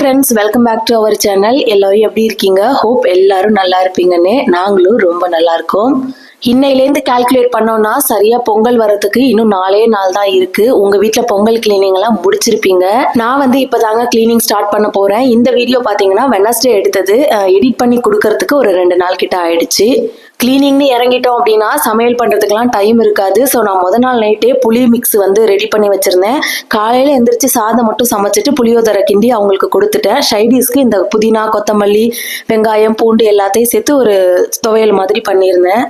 Friends, welcome back to our channel. எல்லாரும் எப்படி இருக்கீங்க? ஹோப் எல்லாரும் நல்லா இருப்பீங்கன்னு. நாங்களும் ரொம்ப நல்லா இருக்கோம். இன்னையிலேருந்து கால்குலேட் பண்ணோம்னா சரியா பொங்கல் வரதுக்கு இன்னும் 4 நாள் தான் இருக்கு. உங்க வீட்டுல பொங்கல் கிளீனிங் எல்லாம் முடிச்சிருப்பீங்க. நான் இப்பதாங்க கிளீனிங் ஸ்டார்ட் பண்ண போறேன். இந்த வீடியோ பாத்தீங்கன்னா வெனஸ்டே எடுத்தது. எடிட் பண்ணி கொடுக்கறதுக்கு ஒரு 2 நாள் கிட்ட ஆயிடுச்சு. கிளீனிங்னு இறங்கிட்டோம் அப்படின்னா சமையல் பண்றதுக்கெல்லாம் டைம் இருக்காது. ஸோ நான் முத நாள் நைட்டே புளி மிக்ஸ் ரெடி பண்ணி வச்சிருந்தேன். காலையில எந்திரிச்சு சாதம் மட்டும் சமைச்சிட்டு புளியோதரை கிண்டி அவங்களுக்கு கொடுத்துட்டேன். சைடிஸ்க்கு இந்த புதினா, கொத்தமல்லி, வெங்காயம், பூண்டு எல்லாத்தையும் சேர்த்து ஒரு துவையல் மாதிரி பண்ணியிருந்தேன்.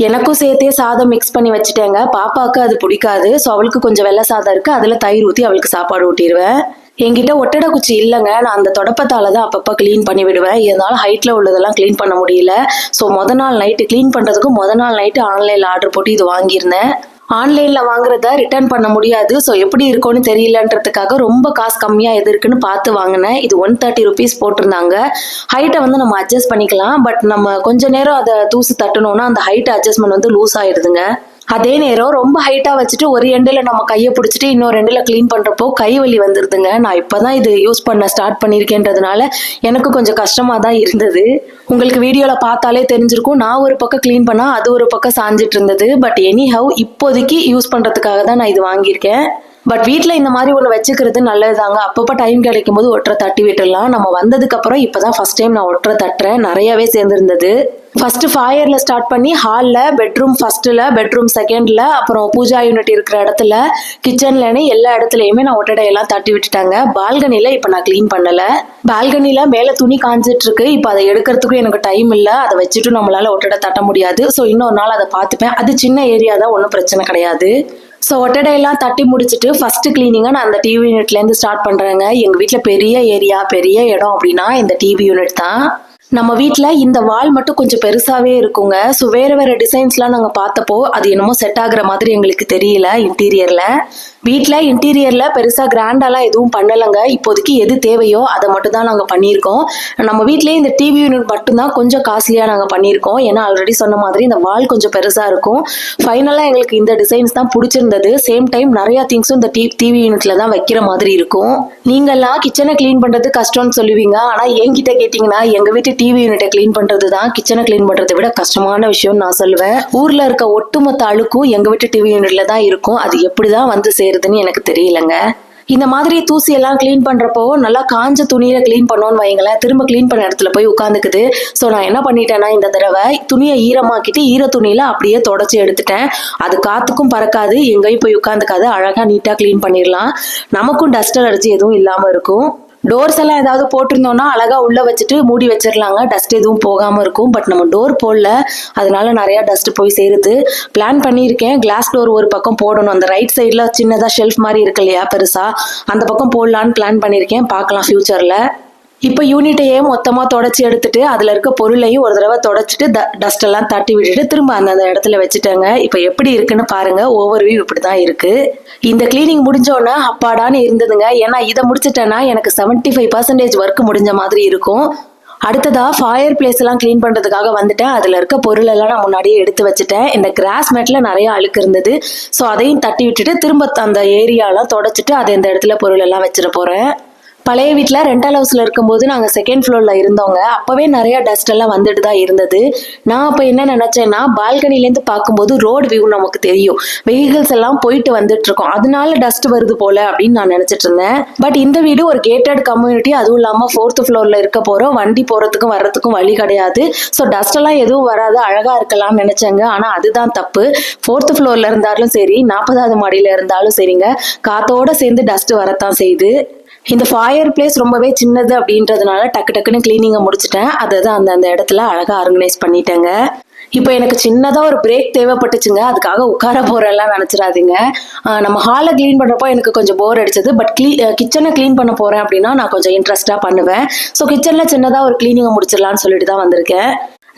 எனக்கும் சேர்த்தே சாதம் மிக்ஸ் பண்ணி வச்சுட்டேங்க. பாப்பாவுக்கு அது பிடிக்காது. ஸோ அவளுக்கு கொஞ்சம் வெள்ளை சாதம் இருக்கு, அதுல தயிர் ஊற்றி அவளுக்கு சாப்பாடு ஊட்டிடுவேன். என்கிட்ட ஒட்டடை குச்சி இல்லைங்க. நான் அந்த தொடப்பத்தால தான் அப்பப்போ கிளீன் பண்ணி விடுவேன். இதனால ஹைட்ல உள்ளதெல்லாம் கிளீன் பண்ண முடியல. ஸோ முத நாள் நைட்டு கிளீன் பண்றதுக்கு முத நாள் நைட்டு ஆன்லைன்ல ஆர்டர் போட்டு இது வாங்கியிருந்தேன். ஆன்லைன்ல வாங்குறத ரிட்டர்ன் பண்ண முடியாது. ஸோ எப்படி இருக்கும்னு தெரியலன்றதுக்காக ரொம்ப காசு கம்மியா எது இருக்குன்னு பார்த்து வாங்கினேன். இது 130 rupees போட்டிருந்தாங்க. ஹைட்டை நம்ம அட்ஜஸ்ட் பண்ணிக்கலாம். பட் நம்ம கொஞ்ச நேரம் அதை தூசு தட்டணும்னா அந்த ஹைட் அட்ஜஸ்ட்மெண்ட் லூஸ் ஆயிடுதுங்க. அதே நேரம் ரொம்ப ஹைட்டா வச்சுட்டு ஒரு எண்டில் நம்ம கையை பிடிச்சிட்டு இன்னொரு எண்டில் கிளீன் பண்றப்போ கை வலி வந்துருதுங்க. நான் இப்பதான் இது யூஸ் பண்ண ஸ்டார்ட் பண்ணியிருக்கேன்றதுனால எனக்கு கொஞ்சம் கஷ்டமா தான் இருந்தது. உங்களுக்கு வீடியோல பார்த்தாலே தெரிஞ்சிருக்கும். நான் ஒரு பக்கம் கிளீன் பண்ணா அது ஒரு பக்கம் சாஞ்சிட்டு இருந்தது. பட் எனிஹவ் இப்போதைக்கு யூஸ் பண்றதுக்காக தான் நான் இது வாங்கியிருக்கேன். பட் வீட்டில் இந்த மாதிரி ஒன்று வச்சுக்கிறது நல்லதுதாங்க. அப்பப்போ டைம் கிடைக்கும் போது ஒற்றை தட்டி விட்டுடலாம். நம்ம வந்ததுக்கு அப்புறம் இப்பதான் ஃபர்ஸ்ட் டைம் நான் ஒற்றை தட்டுறேன். நிறையவே சேர்ந்துருந்தது. ஃபர்ஸ்ட் ஃபாயர்ல ஸ்டார்ட் பண்ணி ஹாலில், பெட்ரூம் ஃபர்ஸ்ட்ல, பெட்ரூம் செகண்ட்ல, அப்புறம் பூஜா யூனிட் இருக்கிற இடத்துல, கிச்சன்லன்னு எல்லா இடத்துலையுமே நான் ஒட்டடையெல்லாம் தட்டி விட்டுட்டாங்க. பால்கனில இப்போ நான் கிளீன் பண்ணல. பால்கனில மேலே துணி காஞ்சிட்டு இருக்கு. இப்போ அதை எடுக்கிறதுக்கும் எனக்கு டைம் இல்லை. அதை வச்சுட்டு நம்மளால ஒட்டடை தட்ட முடியாது. ஸோ இன்னொரு நாள் அதை பார்த்துப்பேன். அது சின்ன ஏரியா தான், ஒன்றும் பிரச்சனை கிடையாது. ஸோ ஒட்டடையெல்லாம் தட்டி முடிச்சுட்டு ஃபர்ஸ்ட் கிளீனிங்கை நான் அந்த டிவி யூனிட்லேருந்து ஸ்டார்ட் பண்ணுறேங்க. எங்கள் வீட்டில் பெரிய ஏரியா, பெரிய இடம் அப்படின்னா இந்த டிவி யூனிட் தான். நம்ம வீட்டில் இந்த வால் மட்டும் கொஞ்சம் பெருசாகவே இருக்குங்க. ஸோ வேறு வேறு டிசைன்ஸ்லாம் நாங்கள் பார்த்தப்போ அது என்னமோ செட் ஆகுற மாதிரி எங்களுக்கு தெரியல. வீட்டில் இன்டீரியரில் பெருசாக கிராண்டாலாம் எதுவும் பண்ணலைங்க. இப்போதைக்கு எது தேவையோ அதை மட்டும் தான் நாங்கள் பண்ணியிருக்கோம். நம்ம வீட்டிலேயே இந்த டிவி யூனிட் மட்டும்தான் கொஞ்சம் காஸ்ட்லியாக நாங்கள் பண்ணியிருக்கோம். ஏன்னா ஆல்ரெடி சொன்ன மாதிரி இந்த வால் கொஞ்சம் பெருசாக இருக்கும். ஃபைனலாக எங்களுக்கு இந்த டிசைன்ஸ் தான் பிடிச்சிருந்தது. சேம் டைம் நிறையா திங்ஸும் இந்த டிவி யூனிட்ல தான் வைக்கிற மாதிரி இருக்கும். நீங்கள்லாம் கிச்சனை கிளீன் பண்ணுறது கஷ்டம்னு சொல்லுவீங்க. ஆனால் என்கிட்ட கேட்டிங்கன்னா எங்கள் வீட்டு டிவி யூனிட்டை கிளீன் பண்ணுறது தான் கிச்சனை கிளீன் பண்ணுறதை விட கஷ்டமான விஷயம்னு நான் சொல்லுவேன். ஊரில் இருக்க ஒட்டுமொத்த அழுக்கும் எங்கள் வீட்டு டிவி யூனிட்ல தான் இருக்கும். அது எப்படி தான் வந்து சேருதுன்னு எனக்கு தெரியலங்க. இந்த மாதிரி தூசி எல்லாம் கிளீன் பண்றப்போ நல்லா காஞ்ச துணியில கிளீன் பண்ணோன்னு வைங்களேன், திரும்ப கிளீன் பண்ண இடத்துல போய் உட்காந்துக்குது. ஸோ நான் என்ன பண்ணிட்டேன்னா இந்த தடவை துணியை ஈரமாக்கிட்டு ஈர துணியில அப்படியே தொடச்சி எடுத்துட்டேன். அது காத்துக்கும் பறக்காது, எங்கேயும் போய் உட்காந்துக்காது. அழகா நீட்டா கிளீன் பண்ணிடலாம். நமக்கும் டஸ்ட் அலர்ஜி எதுவும் இல்லாம இருக்கும். டோர்ஸ் எல்லாம் ஏதாவது போட்டிருந்தோம்னா அழகா உள்ள வச்சுட்டு மூடி வச்சிடலாங்க. டஸ்ட் எதுவும் போகாம இருக்கும். பட் நம்ம டோர் போடல, அதனால நிறைய டஸ்ட் போய் சேருது. பிளான் பண்ணியிருக்கேன், கிளாஸ் டோர் ஒரு பக்கம் போடணும். அந்த ரைட் சைட்ல சின்னதா ஷெல்ஃப் மாதிரி இருக்கு இல்லையா பெருசா, அந்த பக்கம் போடலான்னு பிளான் பண்ணியிருக்கேன். பார்க்கலாம் ஃபியூச்சர்ல. இப்போ யூனிட்டையே மொத்தமாக தொடச்சி எடுத்துட்டு அதில் இருக்க பொருளையும் ஒரு தடவை தொடச்சிட்டு டஸ்ட் எல்லாம் தட்டி விட்டுட்டு திரும்ப அந்த இடத்துல வச்சுட்டேங்க. இப்போ எப்படி இருக்குன்னு பாருங்க. ஓவர்வியூ இப்படி தான் இருக்கு. இந்த கிளீனிங் முடிஞ்சோன்னா அப்பாடான்னு இருந்ததுங்க. ஏன்னா இதை முடிச்சிட்டேன்னா எனக்கு 75% ஒர்க் முடிஞ்ச மாதிரி இருக்கும். அடுத்ததா ஃபயர் பிளேஸ் எல்லாம் கிளீன் பண்றதுக்காக வந்துட்டேன். அதுல இருக்க பொருள் எல்லாம் நான் முன்னாடியே எடுத்து வச்சுட்டேன். இந்த கிராஸ் மேட்ல நிறைய அழுக்கு இருந்தது. ஸோ அதையும் தட்டி விட்டுட்டு திரும்ப அந்த ஏரியாலாம் தொடச்சிட்டு அதை இந்த இடத்துல பொருள் எல்லாம் வச்சிட போறேன். பழைய வீட்டில் ரெண்டல் ஹவுஸில் இருக்கும்போது நாங்கள் செகண்ட் ஃப்ளோரில் இருந்தோங்க. அப்போவே நிறையா டஸ்ட் எல்லாம் வந்துட்டு தான் இருந்தது. நான் அப்போ என்ன நினச்சேன்னா, பால்கனிலேருந்து பார்க்கும்போது ரோடு வியூ நமக்கு தெரியும், வெஹிக்கிள்ஸ் எல்லாம் போயிட்டு வந்துட்டு இருக்கோம், அதனால டஸ்ட் வருது போல அப்படின்னு நான் நினச்சிட்டு இருந்தேன். பட் இந்த வீடு ஒரு கேட்டட் கம்யூனிட்டி, அதுவும் இல்லாமல் 4th ஃப்ளோரில் இருக்க போகிறோம். வண்டி போகிறதுக்கும் வர்றதுக்கும் வழி கிடையாது. ஸோ டஸ்ட் எல்லாம் எதுவும் வராது, அழகாக இருக்கலாம்னு நினச்சேங்க. ஆனால் அதுதான் தப்பு. 4th ஃப்ளோரில் இருந்தாலும் சரி, 40வது மாடியில் இருந்தாலும் சரிங்க, காத்தோட சேர்ந்து டஸ்ட் வரத்தான் செய்யுது. இந்த ஃபயர் பிளேஸ் ரொம்பவே சின்னது அப்படின்றதுனால டக்கு டக்குன்னு கிளீனிங்கை முடிச்சுட்டேன். அதான் அந்த இடத்துல அழகாக ஆர்கனைஸ் பண்ணிட்டேங்க. இப்போ எனக்கு சின்னதாக ஒரு பிரேக் தேவைப்பட்டுச்சுங்க. அதுக்காக உட்கார போகிறேன்லாம் நினச்சிடாதீங்க. நம்ம ஹாலை க்ளீன் பண்ணுறப்போ எனக்கு கொஞ்சம் போர் அடிச்சது. பட் கிச்சனை க்ளீன் பண்ண போகிறேன் அப்படின்னா நான் கொஞ்சம் இன்ட்ரெஸ்டாக பண்ணுவேன். ஸோ கிச்சனில் சின்னதாக ஒரு க்ளீனிங்கை முடிச்சிடலான்னு சொல்லிட்டு தான் வந்திருக்கேன்.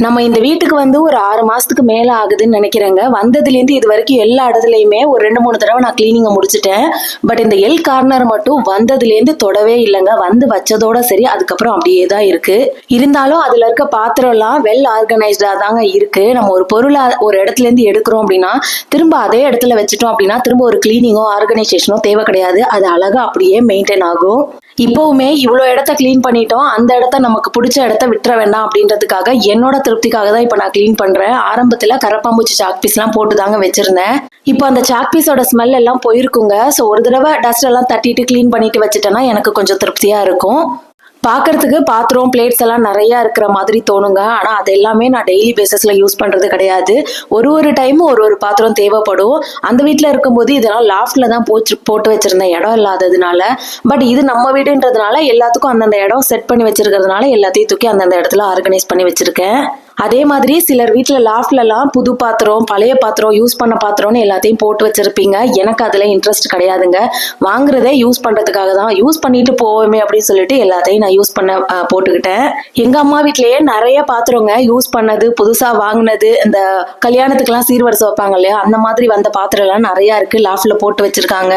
நம்ம இந்த வீட்டுக்கு வந்து ஒரு 6 மாசத்துக்கு மேல ஆகுதுன்னு நினைக்கிறேங்க. வந்ததுலேருந்து இது வரைக்கும் எல்லா இடத்துலையுமே ஒரு 2-3 தடவை நான் கிளீனிங்கை முடிச்சிட்டேன். பட் இந்த எல் கார்னர் மட்டும் வந்ததுலேருந்து தொடவே இல்லைங்க. வந்து வச்சதோட சரி, அதுக்கப்புறம் அப்படியே தான் இருக்கு. இருந்தாலும் அதுல இருக்க பாத்திரம்லாம் வெல் ஆர்கனைஸ்டா தாங்க இருக்கு. நம்ம ஒரு பொருளை ஒரு இடத்துல இருந்து எடுக்கிறோம் அப்படின்னா திரும்ப அதே இடத்துல வச்சுட்டோம் அப்படின்னா திரும்ப ஒரு கிளீனிங்கோ ஆர்கனைசேஷனோ தேவை கிடையாது. அது அழகா அப்படியே மெயின்டைன் ஆகும். இப்போவுமே இவ்வளோ இடத்த கிளீன் பண்ணிட்டோம், அந்த இடத்த நமக்கு பிடிச்ச இடத்த விட்டுற வேண்டாம் அப்படின்றதுக்காக என்னோட திருப்திக்காக தான் இப்போ நான் கிளீன் பண்றேன். ஆரம்பத்துல கரப்பாம்பூச்சி சாக் பீஸ்லாம் போட்டு தாங்க வச்சிருந்தேன். இப்போ அந்த சாக் பீஸோட ஸ்மெல் எல்லாம் போயிருக்குங்க. ஸோ ஒரு தடவை டஸ்ட் எல்லாம் தட்டிட்டு கிளீன் பண்ணிட்டு வச்சுட்டேன்னா எனக்கு கொஞ்சம் திருப்தியா இருக்கும். பார்க்கறதுக்கு பாத்திரம் பிளேட்ஸ் எல்லாம் நிறைய இருக்கிற மாதிரி தோணுங்க. ஆனா அது எல்லாமே நான் டெய்லி பேசிஸ்ல யூஸ் பண்றது கிடையாது. ஒரு டைமும் ஒரு பாத்திரம் தேவைப்படும். அந்த வீட்டுல இருக்கும்போது இதெல்லாம் லாஃப்ட்ல தான் போட்டு வச்சிருந்தேன், இடம் இல்லாததுனால. பட் இது நம்ம வீடுன்றதுனால எல்லாத்துக்கும் அந்தந்த இடம் செட் பண்ணி வச்சிருக்கிறதுனால எல்லாத்தையும் தூக்கி அந்தந்த இடத்துல ஆர்கனைஸ் பண்ணி வச்சிருக்கேன். அதே மாதிரி சிலர் வீட்டில் லாஃப்ட்லலாம் புது பாத்திரம், பழைய பாத்திரம், யூஸ் பண்ண பாத்திரம்னு எல்லாத்தையும் போட்டு வச்சிருப்பீங்க. எனக்கு அதில் இன்ட்ரெஸ்ட் கிடையாதுங்க. வாங்குறதே யூஸ் பண்ணுறதுக்காக தான், யூஸ் பண்ணிட்டு போவோமே அப்படின்னு சொல்லிட்டு எல்லாத்தையும் நான் யூஸ் பண்ண போட்டுக்கிட்டேன். எங்கள் அம்மா வீட்லேயே நிறைய பாத்திரங்க, யூஸ் பண்ணது, புதுசாக வாங்கினது, இந்த கல்யாணத்துக்கெல்லாம் சீர்வரிசை வைப்பாங்க இல்லையா, அந்த மாதிரி வந்த பாத்திரம்லாம் நிறையா இருக்குது, லாஃப்டில் போட்டு வச்சிருக்காங்க.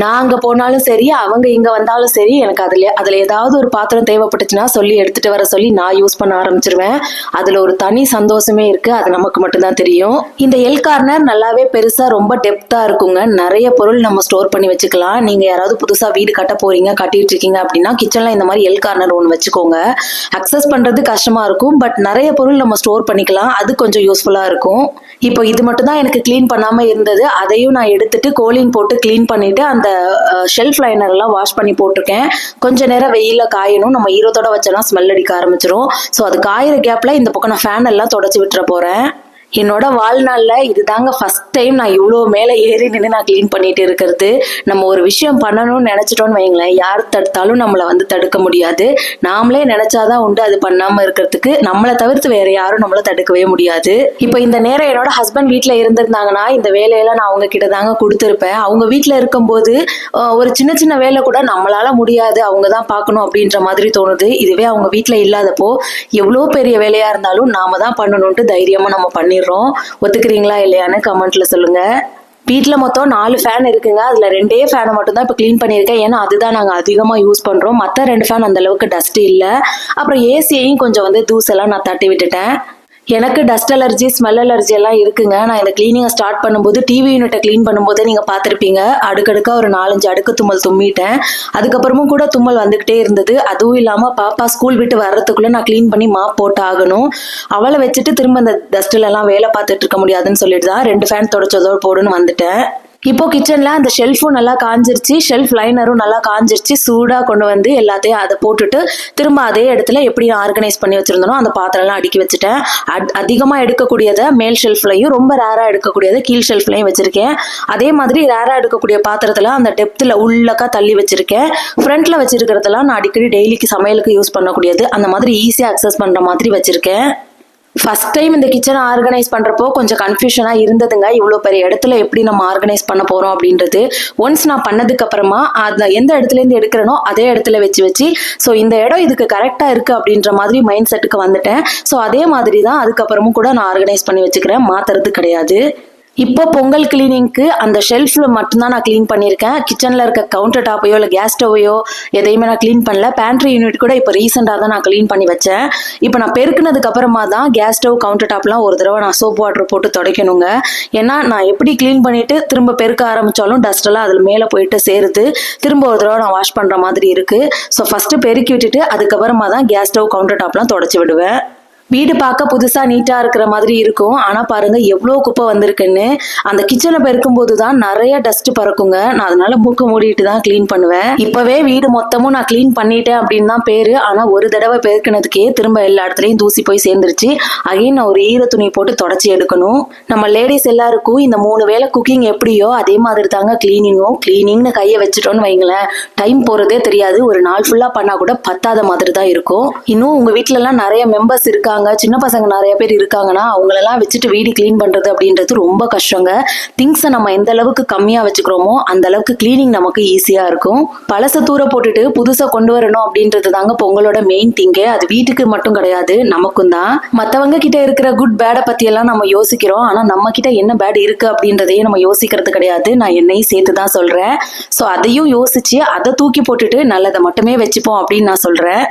நான் அங்கே போனாலும் சரி, அவங்க இங்கே வந்தாலும் சரி, எனக்கு அதில் ஏதாவது ஒரு பாத்திரம் தேவைப்பட்டுச்சுன்னா சொல்லி எடுத்துகிட்டு வர சொல்லி நான் யூஸ் பண்ண ஆரம்பிச்சிருவேன். அதில் ஒரு தனி சந்தோஷமே இருக்கு. அது நமக்கு மட்டும்தான் தெரியும். இந்த எல் கார்னர் நல்லாவே பெருசா ரொம்ப டெப்தா இருக்குங்க. நிறைய பொருள் நம்ம ஸ்டோர் பண்ணி வச்சுக்கலாம். நீங்க யாராவது புதுசா வீடு கட்ட போறீங்க, கட்டிட்டு இருக்கீங்க அப்படின்னா கிச்சன்ல இந்த மாதிரி எல் கார்னர் ஒன்று வச்சுக்கோங்க. அக்சஸ் பண்றது கஷ்டமா இருக்கும், பட் நிறைய பொருள் நம்ம ஸ்டோர் பண்ணிக்கலாம். அது கொஞ்சம் யூஸ்ஃபுல்லா இருக்கும். இப்போ இது மட்டும் தான் எனக்கு கிளீன் பண்ணாம இருந்தது. அதையும் நான் எடுத்துட்டு கோலின் போட்டு கிளீன் பண்ணிட்டு அந்த ஷெல்ஃப் லைனர் எல்லாம் வாஷ் பண்ணி போட்டிருக்கேன். கொஞ்ச நேரம் வெயில காயணும். நம்ம ஈரத்தோட வச்சோம்னா ஸ்மெல் அடிக்க ஆரம்பிச்சிரும். ஸோ அது காயிற கேப்ல இந்த பக்கம் நான் ஃபேன் எல்லாம் தொடச்சி விட்டுற போறேன். என்னோட வாழ்நாள்ல இதுதாங்க ஃபர்ஸ்ட் டைம் நான் இவ்வளோ மேலே ஏறி நின்று நான் கிளீன் பண்ணிட்டு இருக்கிறது. நம்ம ஒரு விஷயம் பண்ணணும்னு நினைச்சிட்டோன்னு வைங்களேன், யார் தடுத்தாலும் நம்மளை வந்து தடுக்க முடியாது. நாமளே நினைச்சாதான் உண்டு அது பண்ணாம இருக்கிறதுக்கு. நம்மளை தவிர்த்து வேற யாரும் நம்மளை தடுக்கவே முடியாது. இப்போ இந்த நேரம் என்னோட ஹஸ்பண்ட் வீட்டில் இருந்திருந்தாங்கன்னா இந்த வேலையெல்லாம் நான் அவங்க கிட்ட தாங்க கொடுத்துருப்பேன். அவங்க வீட்டில் இருக்கும்போது ஒரு சின்ன சின்ன வேலை கூட நம்மளால முடியாது, அவங்க தான் பார்க்கணும் அப்படின்ற மாதிரி தோணுது. இதுவே அவங்க வீட்டில் இல்லாதப்போ எவ்வளோ பெரிய வேலையா இருந்தாலும் நாம தான் பண்ணணும்ட்டு தைரியமா நம்ம பண்ணிடுறோம். ஒத்துக்கிறீங்களா இல்லையான்னு கமெண்ட்ல சொல்லுங்க. வீட்டில் மொத்தம் 4 ஃபேன் இருக்குங்க. அதில் 2 ஃபேனை மட்டும் தான் இப்போ க்ளீன் பண்ணியிருக்கேன். ஏன்னா அதுதான் நாங்கள் அதிகமாக யூஸ் பண்ணுறோம். மற்ற 2 ஃபேன் அந்த அளவுக்கு டஸ்ட் இல்லை. அப்புறம் ஏசியையும் கொஞ்சம் வந்து தூசெல்லாம் நான் தட்டி விட்டுட்டேன். எனக்கு டஸ்ட் அலர்ஜி, ஸ்மெல் அலர்ஜி எல்லாம் இருக்குங்க. நான் இந்த கிளீனிங்கை ஸ்டார்ட் பண்ணும்போது டிவி யூனிட்டை க்ளீன் பண்ணும்போதே நீங்கள் பார்த்துருப்பீங்க, அடுக்கடுக்கா ஒரு 4-5 அடுக்கு தும்மல் தும்மிட்டேன். அதுக்கப்புறமும் கூட தும்மல் வந்துக்கிட்டே இருந்தது. அதுவும் இல்லாமல் பாப்பா ஸ்கூல் விட்டு வர்றதுக்குள்ளே நான் க்ளீன் பண்ணி மாப் போட்டு ஆகணும். அவளை வச்சுட்டு திரும்ப இந்த டஸ்ட்லலாம் வேலை பார்த்துட்டு இருக்க முடியாதுன்னு சொல்லிட்டு தான் 2 ஃபேன் தொடச்சதோடு போடுன்னு வந்துட்டேன். இப்போ கிச்சன்ல அந்த ஷெல்ஃபும் நல்லா காஞ்சிருச்சு, ஷெல்ஃப் லைனரும் நல்லா காஞ்சிருச்சு. சூடா கொண்டு வந்து எல்லாத்தையும் அதை போட்டுட்டு திரும்ப அதே இடத்துல எப்படி ஆர்கனைஸ் பண்ணி வச்சிருந்தனோ அந்த பாத்திரம்லாம் அடுக்கி வச்சுட்டேன். அதிகமாக எடுக்கக்கூடியதை மேல் ஷெல்ஃப்லையும், ரொம்ப ரேராக எடுக்கக்கூடியதை கீழ் ஷெல்ஃப்லையும் வச்சிருக்கேன். அதே மாதிரி ரேராக எடுக்கக்கூடிய பாத்திரத்தில் அந்த டெப்த்தில் உள்ளக்கா தள்ளி வச்சிருக்கேன். ஃப்ரண்ட்ல வச்சிருக்கிறதெல்லாம் நான் அடிக்கடி டெய்லிக்கு சமையலுக்கு யூஸ் பண்ணக்கூடியது, அந்த மாதிரி ஈஸியாக அக்சஸ் பண்ணுற மாதிரி வச்சிருக்கேன். ஃபர்ஸ்ட் டைம் இந்த கிச்சனை ஆர்கனைஸ் பண்ணுறப்போ கொஞ்சம் கன்ஃபியூஷனாக இருந்ததுங்க. இவ்வளோ பெரிய இடத்துல எப்படி நம்ம ஆர்கனைஸ் பண்ண போகிறோம் அப்படின்றது. ஒன்ஸ் நான் பண்ணதுக்கு அப்புறமா அதை எந்த இடத்துலேருந்து எடுக்கிறனோ அதே இடத்துல வச்சு ஸோ இந்த இடம் இதுக்கு கரெக்டாக இருக்குது அப்படின்ற மாதிரி மைண்ட் செட்டுக்கு வந்துட்டேன். ஸோ அதே மாதிரி தான் அதுக்கப்புறமும் கூட நான் ஆர்கனைஸ் பண்ணி வச்சுக்கிறேன், மாற்றுறது கிடையாது. இப்போ பொங்கல் கிளீனிங்க்கு அந்த ஷெல்ஃபில் மட்டும்தான் நான் க்ளீன் பண்ணியிருக்கேன். கிச்சனில் இருக்க கவுண்டர் டாப்பையோ இல்லை கேஸ் ஸ்டவையோ எதையுமே நான் க்ளீன் பண்ணல. பேண்ட்ரி யூனிட் கூட இப்போ ரீசெண்டாக தான் நான் க்ளீன் பண்ணி வச்சேன். இப்போ நான் பெருக்குனதுக்கு அப்புறமா தான் கேஸ் ஸ்டவ், கவுண்டர் டாப்லாம் ஒரு தடவை நான் சோப் வாட்டர் போட்டு துடைக்கணுங்க. ஏன்னா நான் எப்படி க்ளீன் பண்ணிட்டு திரும்ப பெருக்க ஆரம்பித்தாலும் டஸ்ட்டெல்லாம் அதில் மேலே போயிட்டு சேருது. திரும்ப ஒரு தடவை நான் வாஷ் பண்ணுற மாதிரி இருக்குது. ஸோ ஃபஸ்ட்டு பெருக்கி விட்டுட்டு அதுக்கப்புறமா தான் கேஸ் ஸ்டவ், கவுண்டர் டாப்லாம் துடைச்சி விடுவேன். வீடு பார்க்க புதுசா நீட்டா இருக்கிற மாதிரி இருக்கும். ஆனா பாருங்க எவ்வளோ குப்பை வந்திருக்குன்னு. அந்த கிச்சனை பெருக்கும்போது தான் நிறைய டஸ்ட் பறக்குங்க. நான் அதனால மூக்க மூடிட்டு தான் கிளீன் பண்ணுவேன். இப்பவே வீடு மொத்தமும் நான் கிளீன் பண்ணிட்டேன் அப்படின்னு தான் பேரு. ஆனா ஒரு தடவை பெருக்கினதுக்கே திரும்ப எல்லா இடத்துலயும் தூசி போய் சேர்ந்துருச்சு. அகைன் நான் ஒரு ஈர துணி போட்டு தொடச்சி எடுக்கணும். நம்ம லேடிஸ் எல்லாருக்கும் இந்த 3 வேளை குக்கிங் எப்படியோ அதே மாதிரி தாங்க கிளீனிங்கும். கிளீனிங்னு கையை வச்சுட்டோன்னு வைங்களேன், டைம் போறதே தெரியாது. ஒரு நாள் ஃபுல்லா பண்ணா கூட பத்தாத மாதிரி தான் இருக்கும். இன்னும் உங்க வீட்டுல எல்லாம் நிறைய மெம்பர்ஸ் இருக்காங்க இருக்காங்க, சின்ன பசங்க நிறைய பேர் இருக்காங்கன்னா அவங்களெல்லாம் வச்சுட்டு வீடு கிளீன் பண்றது அப்படின்றது ரொம்ப கஷ்டங்க. திங்ஸை நம்ம எந்த அளவுக்கு கம்மியா வச்சுக்கிறோமோ அந்த அளவுக்கு கிளீனிங் நமக்கு ஈஸியா இருக்கும். பழச தூர போட்டுட்டு புதுசா கொண்டு வரணும் அப்படின்றது தாங்க பொங்கலோட மெயின் திங்கே. அது வீட்டுக்கு மட்டும் கிடையாது, நமக்கும் தான். மத்தவங்க கிட்ட இருக்கிற குட் பேட பத்தி எல்லாம் நம்ம யோசிக்கிறோம், ஆனா நம்ம கிட்ட என்ன பேட் இருக்கு அப்படின்றதையே நம்ம யோசிக்கிறது கிடையாது. நான் என்னையும் சேர்த்து தான் சொல்றேன். சோ அதையும் யோசிச்சு அதை தூக்கி போட்டுட்டு நல்லதை மட்டுமே வச்சுப்போம் அப்படின்னு நான் சொல்றேன்.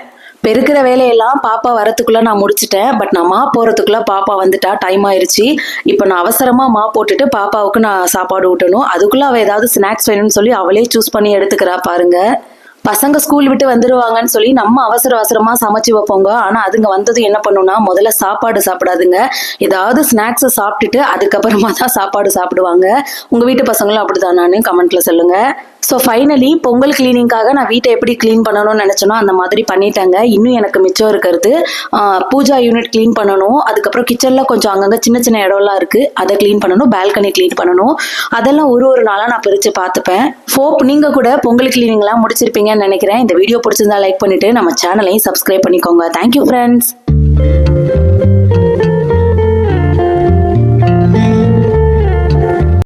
பெருக்கிற வேலையெல்லாம் பாப்பா வரத்துக்குள்ள நான் முடிச்சிட்டேன். பட் நான் மா போறதுக்குள்ள பாப்பா வந்துட்டா, டைம் ஆயிருச்சு. இப்போ நான் அவசரமா மா போட்டுட்டு பாப்பாவுக்கு நான் சாப்பாடு ஊட்டணும். அதுக்குள்ள அவ ஏதாவது ஸ்நாக்ஸ் வேணும்னு சொல்லி அவளே சூஸ் பண்ணி எடுத்துக்கிறா பாருங்க. பசங்க ஸ்கூல் விட்டு வந்துருவாங்கன்னு சொல்லி நம்ம அவசர அவசரமா சமைச்சு வைப்போங்க. ஆனா அதுங்க வந்தது என்ன பண்ணும்னா முதல்ல சாப்பாடு சாப்பிடாதுங்க. ஏதாவது ஸ்நாக்ஸை சாப்பிட்டுட்டு அதுக்கப்புறமா தான் சாப்பாடு சாப்பிடுவாங்க. உங்க வீட்டு பசங்களும் அப்படிதானான்னு கமெண்ட்ல சொல்லுங்க. ஸோ ஃபைனலி பொங்கல் கிளீனிங்காக நான் வீட்டை எப்படி க்ளீன் பண்ணணும்னு நினச்சனோ அந்த மாதிரி பண்ணிட்டேங்க. இன்னும் எனக்கு மிச்சம் இருக்கிறது பூஜா யூனிட் க்ளீன் பண்ணணும். அதுக்கப்புறம் கிச்சனில் கொஞ்சம் அங்கங்கே சின்ன சின்ன இடம்லாம் இருக்குது, அதை க்ளீன் பண்ணணும். பால்கனி க்ளீன் பண்ணணும். அதெல்லாம் ஒரு நாளாக நான் பிரித்து பார்த்துப்பேன். ஹோப் நீங்கள் கூட பொங்கல் கிளீனிங்லாம் முடிச்சிருப்பீங்கன்னு நினைக்கிறேன். இந்த வீடியோ பிடிச்சிருந்தா லைக் பண்ணிவிட்டு நம்ம சேனலையும் சப்ஸ்கிரைப் பண்ணிக்கோங்க. Thank you friends.